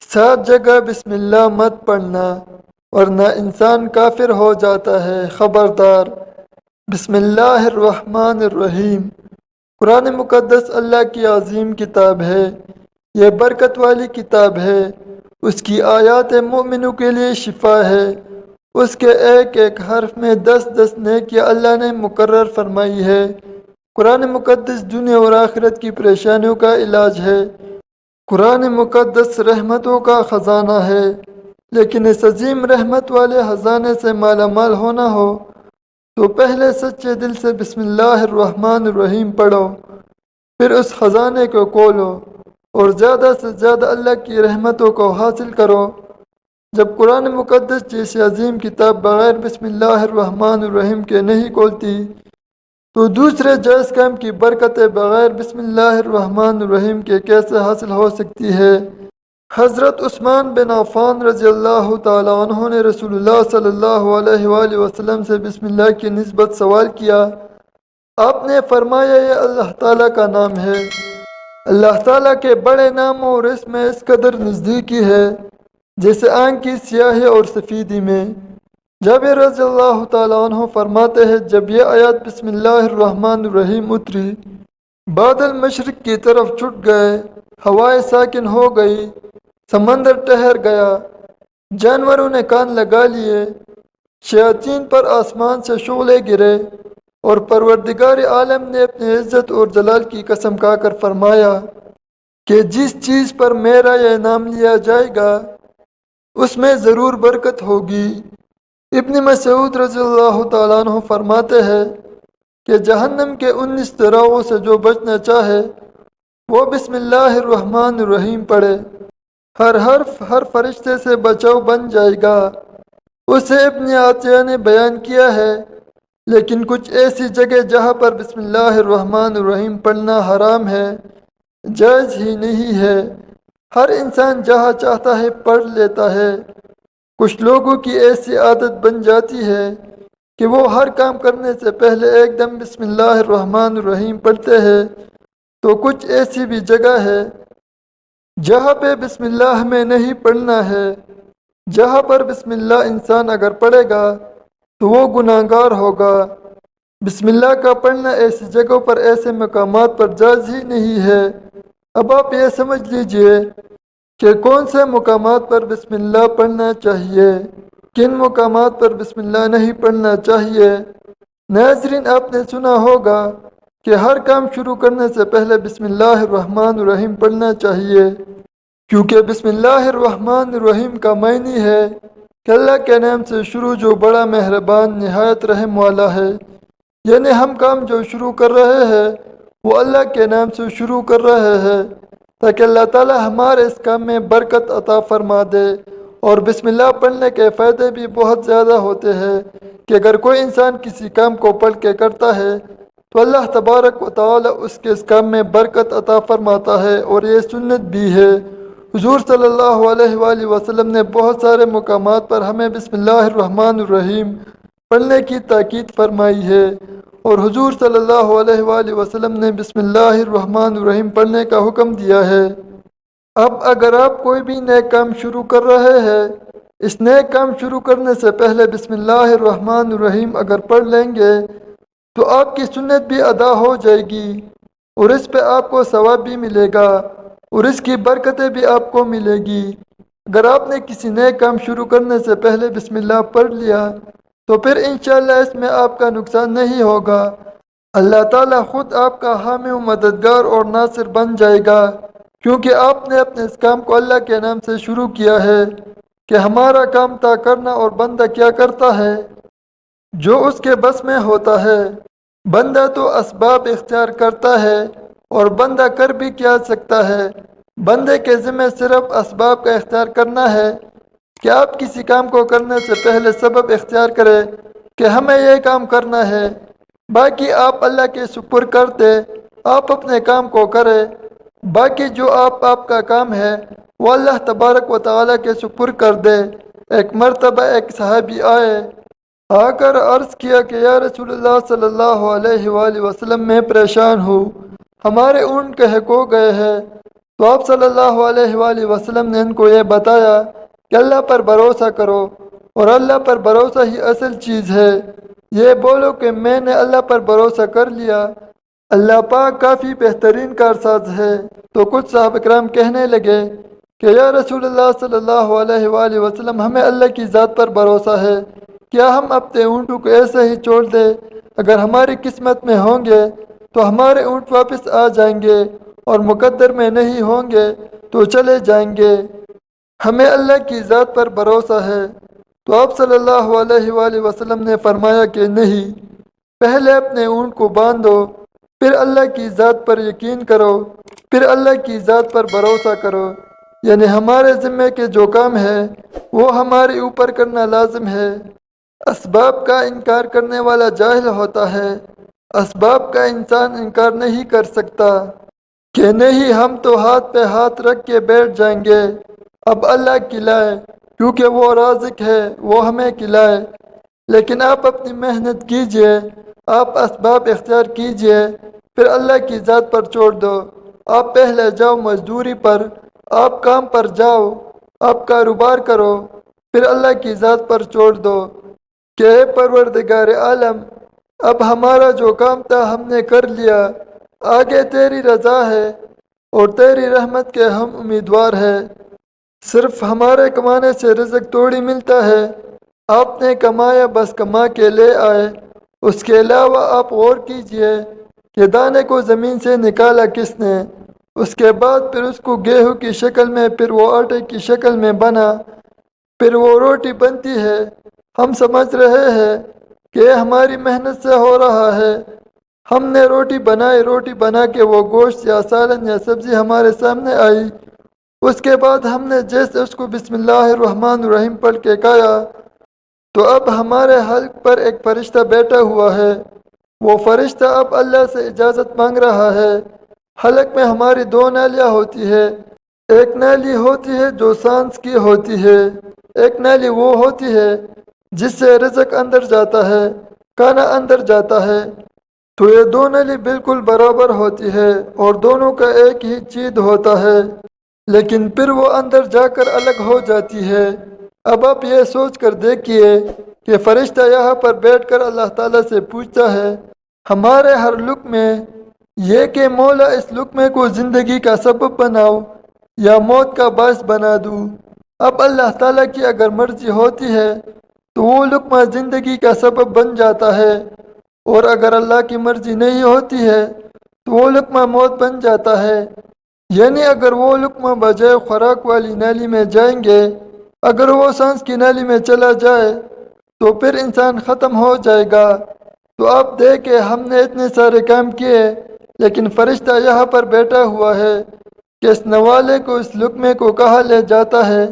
سات جگہ بسم اللہ مت پڑھنا ورنہ انسان کافر ہو جاتا ہے۔ خبردار۔ بسم اللہ الرحمن الرحیم۔ قرآن مقدس اللہ کی عظیم کتاب ہے۔ یہ برکت والی کتاب ہے۔ اس کی آیات مومنوں کے لیے شفا ہے۔ اس کے ایک ایک حرف میں 10 نیکیاں اللہ نے مقرر فرمائی ہے۔ قرآن مقدس دنیا اور آخرت کی پریشانیوں کا علاج ہے۔ قرآن مقدس رحمتوں کا خزانہ ہے، لیکن اس عظیم رحمت والے خزانے سے مالا مال ہونا ہو تو پہلے سچے دل سے بسم اللہ الرحمن الرحیم پڑھو، پھر اس خزانے کو کھولو اور زیادہ سے زیادہ اللہ کی رحمتوں کو حاصل کرو۔ جب قرآن مقدس جیسی عظیم کتاب بغیر بسم اللہ الرحمن الرحیم کے نہیں کھولتی تو دوسرے جائز کام کی برکتیں بغیر بسم اللہ الرحمن الرحیم کے کیسے حاصل ہو سکتی ہے؟ حضرت عثمان بن عفان رضی اللہ تعالیٰ عنہ نے رسول اللہ صلی اللہ علیہ وآلہ وسلم سے بسم اللہ کی نسبت سوال کیا۔ آپ نے فرمایا یہ اللہ تعالیٰ کا نام ہے۔ اللہ تعالیٰ کے بڑے ناموں اور اس میں اس قدر نزدیکی ہے جیسے آنکھ کی سیاہی اور سفیدی میں۔ جابر رضی اللہ تعالیٰ عنہ فرماتے ہیں جب یہ آیات بسم اللہ الرحمن الرحیم اتری، بادل مشرق کی طرف چھٹ گئے، ہوائیں ساکن ہو گئی، سمندر ٹھہر گیا، جانوروں نے کان لگا لیے، شیاطین پر آسمان سے شعلے گرے اور پروردگار عالم نے اپنی عزت اور جلال کی قسم کھا کر فرمایا کہ جس چیز پر میرا یہ نام لیا جائے گا اس میں ضرور برکت ہوگی۔ ابن مسعود رضی اللہ تعالیٰ عنہ فرماتے ہیں کہ جہنم کے 19 دراؤں سے جو بچنا چاہے وہ بسم اللہ الرحمن الرحیم پڑھے، ہر حرف ہر فرشتے سے بچاؤ بن جائے گا۔ اسے ابن عطیہ نے بیان کیا ہے، لیکن کچھ ایسی جگہ جہاں پر بسم اللہ الرحمن الرحیم پڑھنا حرام ہے، جائز ہی نہیں ہے، ہر انسان جہاں چاہتا ہے پڑھ لیتا ہے۔ کچھ لوگوں کی ایسی عادت بن جاتی ہے کہ وہ ہر کام کرنے سے پہلے ایک دم بسم اللہ الرحمن الرحیم پڑھتے ہیں، تو کچھ ایسی بھی جگہ ہے جہاں پہ بسم اللہ میں نہیں پڑھنا ہے، جہاں پر بسم اللہ انسان اگر پڑھے گا تو وہ گناہگار ہوگا۔ بسم اللہ کا پڑھنا ایسی جگہوں پر ایسے مقامات پر جائز ہی نہیں ہے۔ اب آپ یہ سمجھ لیجئے کہ کون سے مقامات پر بسم اللہ پڑھنا چاہیے، کن مقامات پر بسم اللہ نہیں پڑھنا چاہیے۔ ناظرین، آپ نے سنا ہوگا کہ ہر کام شروع کرنے سے پہلے بسم اللہ الرحمن الرحیم پڑھنا چاہیے، کیونکہ بسم اللہ الرحمن الرحیم کا معنی ہے کہ اللہ کے نام سے شروع جو بڑا مہربان نہایت رحم والا ہے، یعنی ہم کام جو شروع کر رہے ہیں وہ اللہ کے نام سے شروع کر رہے ہیں تاکہ اللہ تعالی ہمارے اس کام میں برکت عطا فرما دے۔ اور بسم اللہ پڑھنے کے فائدے بھی بہت زیادہ ہوتے ہیں کہ اگر کوئی انسان کسی کام کو پڑھ کے کرتا ہے تو اللہ تبارک و تعالی اس کے اس کام میں برکت عطا فرماتا ہے، اور یہ سنت بھی ہے۔ حضور صلی اللہ علیہ وآلہ وسلم نے بہت سارے مقامات پر ہمیں بسم اللہ الرحمن الرحیم پڑھنے کی تاکید فرمائی ہے، اور حضور صلی اللہ علیہ وآلہ وسلم نے بسم اللہ الرحمن الرحیم پڑھنے کا حکم دیا ہے۔ اب اگر آپ کوئی بھی نیک کام شروع کر رہے ہیں، اس نیک کام شروع کرنے سے پہلے بسم اللہ الرحمن الرحیم اگر پڑھ لیں گے تو آپ کی سنت بھی ادا ہو جائے گی، اور اس پہ آپ کو ثواب بھی ملے گا، اور اس کی برکتیں بھی آپ کو ملے گی۔ اگر آپ نے کسی نیک کام شروع کرنے سے پہلے بسم اللہ پڑھ لیا تو پھر انشاءاللہ اس میں آپ کا نقصان نہیں ہوگا، اللہ تعالیٰ خود آپ کا حامی و مددگار اور ناصر بن جائے گا، کیونکہ آپ نے اپنے اس کام کو اللہ کے نام سے شروع کیا ہے کہ ہمارا کام طے کرنا، اور بندہ کیا کرتا ہے جو اس کے بس میں ہوتا ہے۔ بندہ تو اسباب اختیار کرتا ہے، اور بندہ کر بھی کیا سکتا ہے، بندے کے ذمہ صرف اسباب کا اختیار کرنا ہے کہ آپ کسی کام کو کرنے سے پہلے سبب اختیار کرے کہ ہمیں یہ کام کرنا ہے، باقی آپ اللہ کے سپرد کر دے، آپ اپنے کام کو کرے، باقی جو آپ کا کام ہے وہ اللہ تبارک و تعالیٰ کے سپرد کر دے۔ ایک مرتبہ ایک صحابی آ کر عرض کیا کہ یا رسول اللہ صلی اللہ علیہ وآلہ وسلم میں پریشان ہوں، ہمارے اونٹ کہے کھو گئے ہیں، تو آپ صلی اللہ علیہ وآلہ وسلم نے ان کو یہ بتایا کہ اللہ پر بھروسہ کرو اور اللہ پر بھروسہ ہی اصل چیز ہے۔ یہ بولو کہ میں نے اللہ پر بھروسہ کر لیا، اللہ پاک کافی بہترین کارساز ہے۔ تو کچھ صحابہ کرام کہنے لگے کہ یا رسول اللہ صلی اللہ علیہ وآلہ وسلم، ہمیں اللہ کی ذات پر بھروسہ ہے، کیا ہم اپنے اونٹوں کو ایسے ہی چھوڑ دیں؟ اگر ہماری قسمت میں ہوں گے تو ہمارے اونٹ واپس آ جائیں گے، اور مقدر میں نہیں ہوں گے تو چلے جائیں گے۔ ہمیں اللہ کی ذات پر بھروسہ ہے۔ تو آپ صلی اللہ علیہ وآلہ وسلم نے فرمایا کہ نہیں، پہلے اپنے اونٹ کو باندھو، پھر اللہ کی ذات پر یقین کرو، پھر اللہ کی ذات پر بھروسہ کرو۔ یعنی ہمارے ذمے کے جو کام ہے وہ ہمارے اوپر کرنا لازم ہے۔ اسباب کا انکار کرنے والا جاہل ہوتا ہے، اسباب کا انسان انکار نہیں کر سکتا کہ نہیں ہم تو ہاتھ پہ ہاتھ رکھ کے بیٹھ جائیں گے، اب اللہ کھلائے، کیونکہ وہ رازق ہے، وہ ہمیں کھلائے۔ لیکن آپ اپنی محنت کیجئے، آپ اسباب اختیار کیجئے، پھر اللہ کی ذات پر چھوڑ دو۔ آپ پہلے جاؤ مزدوری پر، آپ کام پر جاؤ، آپ کاروبار کرو، پھر اللہ کی ذات پر چھوڑ دو کہ اے پروردگار عالم، اب ہمارا جو کام تھا ہم نے کر لیا، آگے تیری رضا ہے اور تیری رحمت کے ہم امیدوار ہیں۔ صرف ہمارے کمانے سے رزق توڑی ملتا ہے، آپ نے کمایا بس کما کے لے آئے۔ اس کے علاوہ آپ غور کیجئے کہ دانے کو زمین سے نکالا کس نے، اس کے بعد پھر اس کو گیہوں کی شکل میں، پھر وہ آٹے کی شکل میں بنا، پھر وہ روٹی بنتی ہے۔ ہم سمجھ رہے ہیں کہ ہماری محنت سے ہو رہا ہے، ہم نے روٹی بنائی، روٹی بنا کے وہ گوشت یا سالن یا سبزی ہمارے سامنے آئی، اس کے بعد ہم نے جیسے اس کو بسم اللہ الرحمن الرحیم پڑھ کے کھایا، تو اب ہمارے حلق پر ایک فرشتہ بیٹھا ہوا ہے، وہ فرشتہ اب اللہ سے اجازت مانگ رہا ہے۔ حلق میں ہماری دو نالیاں ہوتی ہے، ایک نالی ہوتی ہے جو سانس کی ہوتی ہے، ایک نالی وہ ہوتی ہے جس سے رزق اندر جاتا ہے، کھانا اندر جاتا ہے۔ تو یہ دو نالی بالکل برابر ہوتی ہے اور دونوں کا ایک ہی چید ہوتا ہے، لیکن پھر وہ اندر جا کر الگ ہو جاتی ہے۔ اب آپ یہ سوچ کر دیکھیے کہ فرشتہ یہاں پر بیٹھ کر اللہ تعالیٰ سے پوچھتا ہے ہمارے ہر لقمے میں یہ کہ مولا اس لقمے کو زندگی کا سبب بناؤ یا موت کا باعث بنا دوں۔ اب اللہ تعالیٰ کی اگر مرضی ہوتی ہے تو وہ لقمہ زندگی کا سبب بن جاتا ہے، اور اگر اللہ کی مرضی نہیں ہوتی ہے تو وہ لقمہ موت بن جاتا ہے۔ یعنی اگر وہ لقمہ بجائے خوراک والی نالی میں جائیں گے، اگر وہ سانس کی نالی میں چلا جائے تو پھر انسان ختم ہو جائے گا۔ تو آپ دیکھیں ہم نے اتنے سارے کام کیے، لیکن فرشتہ یہاں پر بیٹھا ہوا ہے کہ اس نوالے کو، اس لقمے کو کہاں لے جاتا ہے۔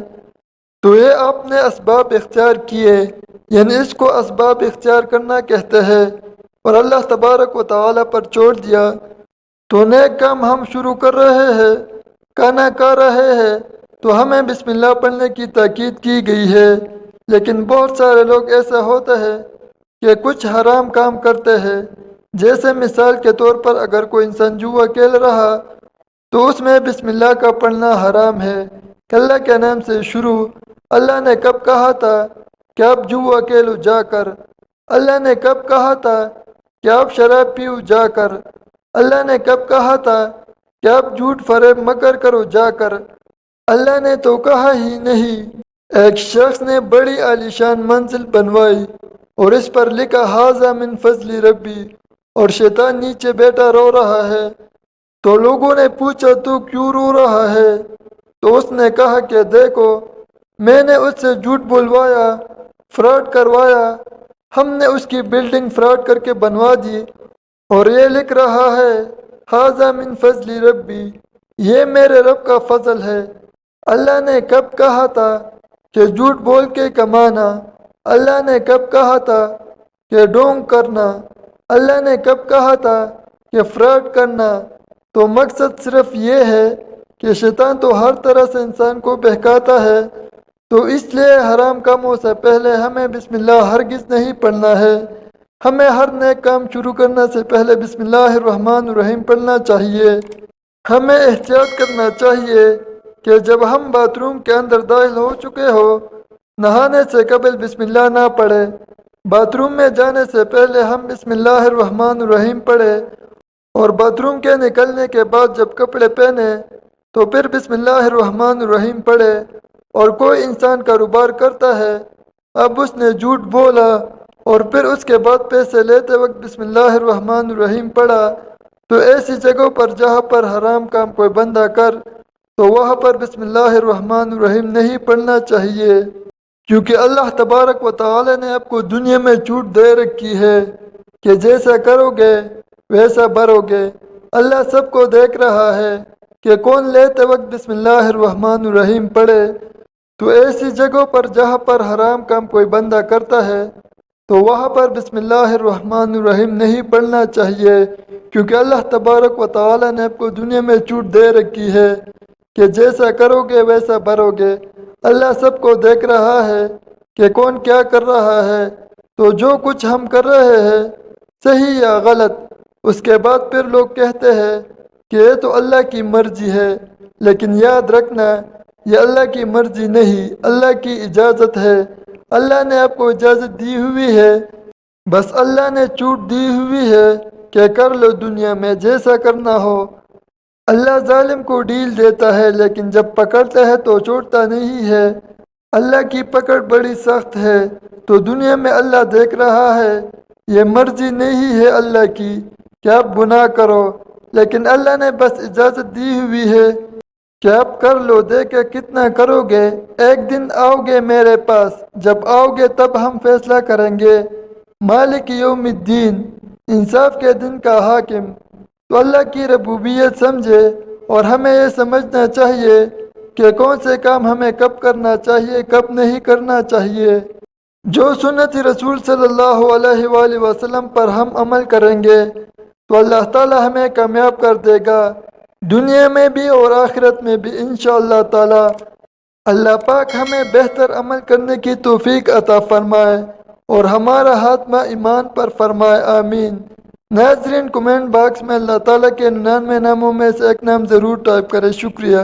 تو یہ آپ نے اسباب اختیار کیے، یعنی اس کو اسباب اختیار کرنا کہتے ہیں، اور اللہ تبارک و تعالیٰ پر چھوڑ دیا۔ تو نیک کام ہم شروع کر رہے ہیں، کھانا کھا رہے ہیں تو ہمیں بسم اللہ پڑھنے کی تاکید کی گئی ہے، لیکن بہت سارے لوگ ایسا ہوتا ہے کہ کچھ حرام کام کرتے ہیں۔ جیسے مثال کے طور پر اگر کوئی انسان جوا کھیل رہا تو اس میں بسم اللہ کا پڑھنا حرام ہے کہ اللہ کے نام سے شروع۔ اللہ نے کب کہا تھا کہ آپ جوا کھیلو جا کر؟ اللہ نے کب کہا تھا کہ آپ شراب پیو جا کر؟ اللہ نے کب کہا تھا کہ آپ جھوٹ فریب مکر کرو جا کر؟ اللہ نے تو کہا ہی نہیں۔ ایک شخص نے بڑی عالیشان منزل بنوائی اور اس پر لکھا ھذا من فضل ربی، اور شیطان نیچے بیٹھا رو رہا ہے۔ تو لوگوں نے پوچھا تو کیوں رو رہا ہے؟ تو اس نے کہا کہ دیکھو، میں نے اس سے جھوٹ بلوایا، فراڈ کروایا، ہم نے اس کی بلڈنگ فراڈ کر کے بنوا دی، اور یہ لکھ رہا ہے ھذا من فضل ربی، یہ میرے رب کا فضل ہے۔ اللہ نے کب کہا تھا کہ جھوٹ بول کے کمانا؟ اللہ نے کب کہا تھا کہ ڈونگ کرنا؟ اللہ نے کب کہا تھا کہ فراڈ کرنا؟ تو مقصد صرف یہ ہے کہ شیطان تو ہر طرح سے انسان کو بہکاتا ہے، تو اس لیے حرام کاموں سے پہلے ہمیں بسم اللہ ہرگز نہیں پڑھنا ہے۔ ہمیں ہر نیک کام شروع کرنے سے پہلے بسم اللہ الرحمن الرحیم پڑھنا چاہیے۔ ہمیں احتیاط کرنا چاہیے کہ جب ہم باتھ روم کے اندر داخل ہو چکے ہو نہانے سے قبل بسم اللہ نہ پڑھے۔ باتھ روم میں جانے سے پہلے ہم بسم اللہ الرحمن الرحیم پڑھے اور باتھ روم کے نکلنے کے بعد جب کپڑے پہنے تو پھر بسم اللہ الرحمن الرحیم پڑھے۔ اور کوئی انسان کاروبار کرتا ہے، اب اس نے جھوٹ بولا اور پھر اس کے بعد پیسے لیتے وقت بسم اللہ الرحمن الرحیم پڑھا، تو ایسی جگہوں پر جہاں پر حرام کام کوئی بندہ کر تو وہاں پر بسم اللہ الرحمن الرحیم نہیں پڑھنا چاہیے، کیونکہ اللہ تبارک و تعالی نے آپ کو دنیا میں چھوٹ دے رکھی ہے کہ جیسا کرو گے ویسا بھرو گے۔ اللہ سب کو دیکھ رہا ہے کہ کون لیتے وقت بسم اللہ الرحمن الرحیم پڑھے، تو ایسی جگہوں پر جہاں پر حرام کام کوئی بندہ کرتا ہے تو وہاں پر بسم اللہ الرحمن الرحیم نہیں پڑھنا چاہیے، کیونکہ اللہ تبارک و تعالی نے آپ کو دنیا میں چھوٹ دے رکھی ہے کہ جیسا کرو گے ویسا بھرو گے۔ اللہ سب کو دیکھ رہا ہے کہ کون کیا کر رہا ہے، تو جو کچھ ہم کر رہے ہیں صحیح یا غلط، اس کے بعد پھر لوگ کہتے ہیں کہ یہ تو اللہ کی مرضی ہے، لیکن یاد رکھنا یہ اللہ کی مرضی نہیں، اللہ کی اجازت ہے۔ اللہ نے آپ کو اجازت دی ہوئی ہے، بس اللہ نے چھوٹ دی ہوئی ہے کہ کر لو دنیا میں جیسا کرنا ہو۔ اللہ ظالم کو ڈیل دیتا ہے لیکن جب پکڑتا ہے تو چھوڑتا نہیں ہے۔ اللہ کی پکڑ بڑی سخت ہے، تو دنیا میں اللہ دیکھ رہا ہے، یہ مرضی نہیں ہے اللہ کی کہ آپ گناہ کرو، لیکن اللہ نے بس اجازت دی ہوئی ہے کہ آپ کر لو، دیکھے کتنا کرو گے۔ ایک دن آؤ گے میرے پاس، جب آؤ گے تب ہم فیصلہ کریں گے۔ مالک یوم الدین، انصاف کے دن کا حاکم۔ تو اللہ کی ربوبیت سمجھے اور ہمیں یہ سمجھنا چاہیے کہ کون سے کام ہمیں کب کرنا چاہیے کب نہیں کرنا چاہیے۔ جو سنت رسول صلی اللہ علیہ وآلہ وسلم پر ہم عمل کریں گے تو اللہ تعالی ہمیں کامیاب کر دے گا، دنیا میں بھی اور آخرت میں بھی انشاءاللہ تعالی۔ اللہ پاک ہمیں بہتر عمل کرنے کی توفیق عطا فرمائے اور ہمارا خاتمہ ایمان پر فرمائے، آمین۔ ناظرین، کمنٹ باکس میں اللہ تعالیٰ کے 99 ناموں میں سے ایک نام ضرور ٹائپ کریں، شکریہ۔